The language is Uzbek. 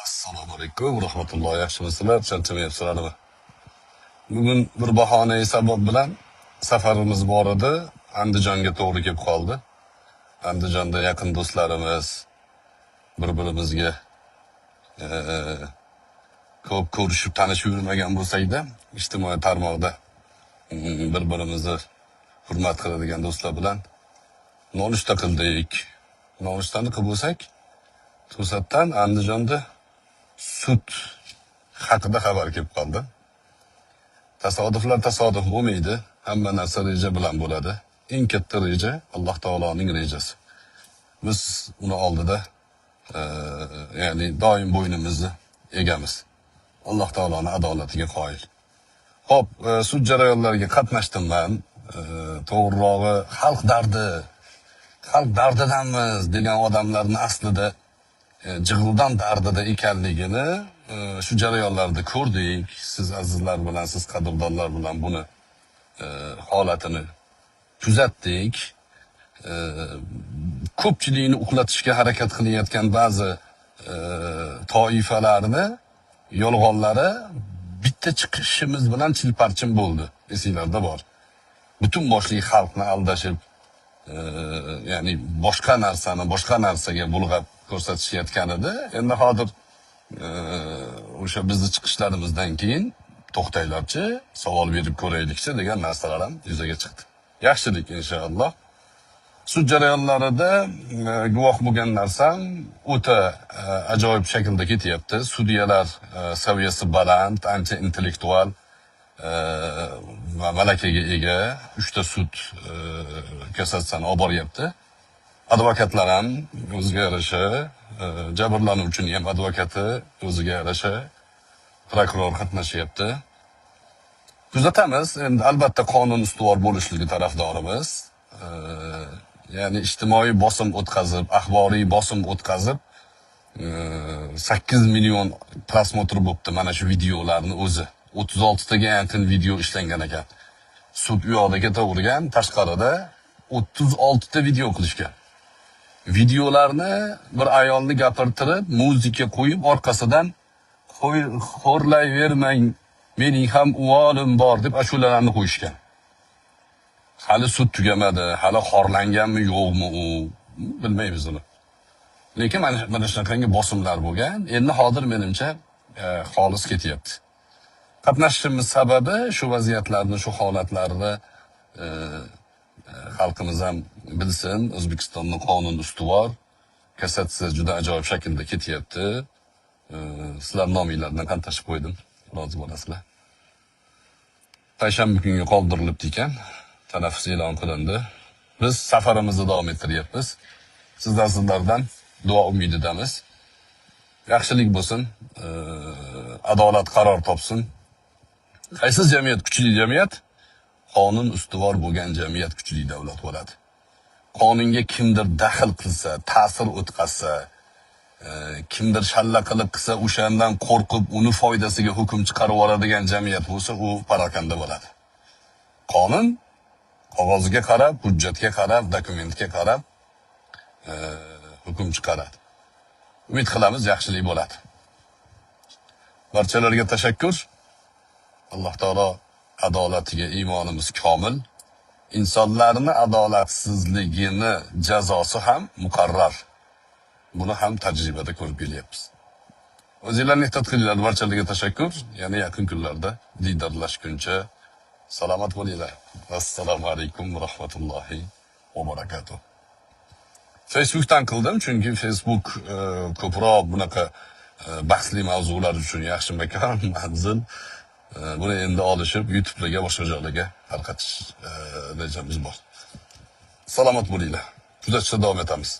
Assalomu alaykum va rahmatullohi. Yaxshimisizlar? Charchamayapsizlarmi? Bugun bir bahonai sabab bilan safarimiz bor edi. Andijonga to'g'ri kelib qoldi. Andijonda yaqin do'stlarimiz bir-birimizga ko'p ko'rishib, tanishib yurmagan bo'lsak-da, ijtimoiy tarmoqda bir-birimizni hurmat qiladigan do'stlar bilan nonushta qildik. Nonushtani qilib bo'lsak, to'satdan Andijonda sud haqida xabar kelib qoldi. Tasodiflar tasodif bo'lmaydi. Hamma narsa reja bilan bo'ladi. Eng katta reja Alloh taoloning rejasi. Biz uni oldida ya'ni doim bo'ynimizni egamiz. Alloh taoloning adolatiga qoyil. Xo'p, sud jarayonlariga qatnashdim men. To'g'rirog'i xalq dardidanmiz degan odamlarni aslida jig'ildan dardida ekanligini shu jarayonlarda ko'rdik. Siz azizlar bilan, siz qadrdonlar bilan buni holatini kuzatdik. Ko'pchilikni uxlatishga harakat qilayotgan ba'zi toifalarni yolg'onlari bitta chiqishimiz bilan chilparchin bo'ldi. Esinglarda bor. Butun boshli xalqni aldashib, ya'ni boshqa narsaga bulg'ab ko'rsatishayotgan edi. Endi hozir o'sha bizni chiqishlarimizdan keyin to'xtanglarchi, savol berib ko'raylikchi degan narsalar ham yuzaga chiqdi. Yaxshilik inshaalloh. Sud jarayonlarida guvoh bo'lgan narsam o'ta ajoyib shaklda ketyapti. Sudyalar saviyasi baland, ancha intellektual va malakaga ega 3 ta sud kassatsiyani olib boryapti. Advokatlar ham o'ziga yarasha, jabrlanuvchining ham advokati o'ziga yarasha, prokuror qatnashyapti. Kuzatamiz, endi albatta qonun ustuvor bo'lishligi tarafdorimiz. Ya'ni ijtimoiy bosim o'tkazib, axboriy bosim o'tkazib 8 million prosmotr bo'libdi mana shu videolarni o'zi. 36 taga yaqin video ishlangan ekan. Sud u yoqda ketavergan, tashqarida 36 ta video qilishgan. Videolarni bir ayolni gapirtirib, muzika qo'yib, orqasidan xo'rlayvermang, mening ham o'g'lim bor deb ashulalarni qo'yishgan. Hali sud tugamadi, hali xorlanganmi yo'qmi u, bilmaymiz uni. Lekin mana shunaqangi bosimlar bo'lgan. Endi hozir menimcha xolis ketyapti. Qatnashishimiz sababi shu vaziyatlarni, shu holatlarni xalqimiz ham bilsin. O'zbekistonning qonun ustuvor, kassatsiya juda ajoyib shaklda ketyapti. Sizlar nominglardan qatnashib qo'ydim. Rozi bo'lasizlar. Payshanba kunga qoldirilibdi ekan. Tanaffus e'lon qilindi. Biz safarimizni davom ettiryapmiz. Sizlardan duo umididamiz. Yaxshilik bo'lsin, adolat qaror topsin. Qaysi jamiyat kuchli jamiyat? Qonun ustuvor bo'lgan jamiyat kuchli davlat bo'ladi. Qonunga kimdir daxl qilsa, ta'sir o'tkazsa, kimdir shallaqiliq qilsa, o'shandan qo'rqib, uni foydasiga hukm chiqarib oladigan jamiyat bo'lsa, u parokanda bo'ladi. Qonun qog'ozga qarab, hujjatga qarab, dokumentga qarab hukm chiqaradi. Umid qilamiz yaxshilik bo'ladi. Barchalarga tashakkur. Alloh taolo adolatiga iymonimiz komil. İnsanlarning adolatsizligini jazosi ham muqarrar. Buni ham tajribada ko'rib kelyapmiz. O'zingizlarni ehtiyot qilinglar. Barchalarga tashakkur. Yana yaqin kunlarda diydorlashguncha salomat bo'linglar. Assalomu alaykum va rahmatullohi va barakatuh. Facebook'dan qildim, chunki Facebook ko'proq bunaqa bahsli mavzular uchun yaxshi makon, manzil. Buni endi olishib YouTube'ga, boshqa joylarga tarqatish rejamiz bor. Salomat bo'linglar. Kuzatishda davom etamiz.